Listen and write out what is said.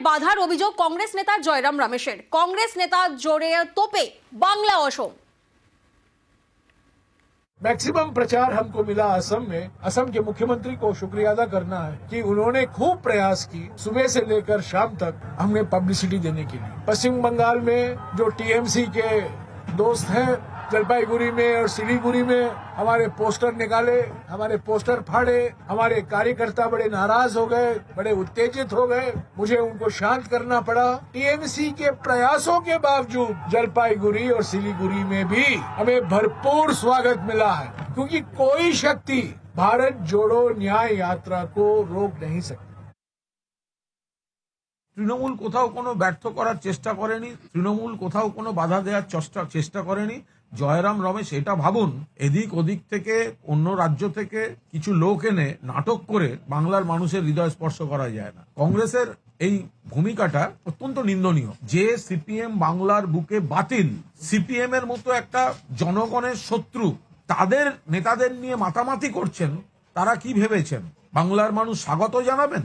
বাধার অভিযোগ কংগ্রেস নেতা জয়রাম রমেশের। কংগ্রেস নেতা জোরে তোপে বাংলা অসম। मैक्सिमम प्रचार हमको मिला असम में। असम के मुख्यमंत्री को शुक्रिया अदा करना है कि उन्होंने खूब प्रयास की सुबह से लेकर शाम तक हमें पब्लिसिटी देने के लिए। पश्चिम बंगाल में जो टीएमसी के दोस्त हैं, जलपाईगुड़ी में और सिलीगुड़ी में हमारे पोस्टर निकाले, हमारे पोस्टर फाड़े, हमारे कार्यकर्ता बड़े नाराज हो गए, बड़े उत्तेजित हो गए। मुझे उनको शांत करना पड़ा। टीएमसी के प्रयासों के बावजूद जलपाईगुड़ी और सिलीगुड़ी में भी हमें भरपूर स्वागत मिला है, क्योंकि कोई शक्ति भारत जोड़ो न्याय यात्रा को रोक नहीं सकती। তৃণমূল কোথাও কোনো ব্যর্থ করার চেষ্টা করেনি, তৃণমূল কোথাও কোনো বাধা দেওয়ার চেষ্টা করেনি। জয়রাম রমেশ এটা ভাবুন, এদিক ওদিক থেকে অন্য রাজ্য থেকে কিছু লোক এনে নাটক করে বাংলার মানুষের হৃদয় স্পর্শ করা যায় না। কংগ্রেসের এই ভূমিকাটা অত্যন্ত নিন্দনীয়। যে সিপিএম বাংলার বুকে বাতিল, সিপিএম এর মতো একটা জনগণের শত্রু, তাদের নেতাদের নিয়ে মাতামাতি করছেন, তারা কি ভেবেছেন বাংলার মানুষ স্বাগত জানাবেন?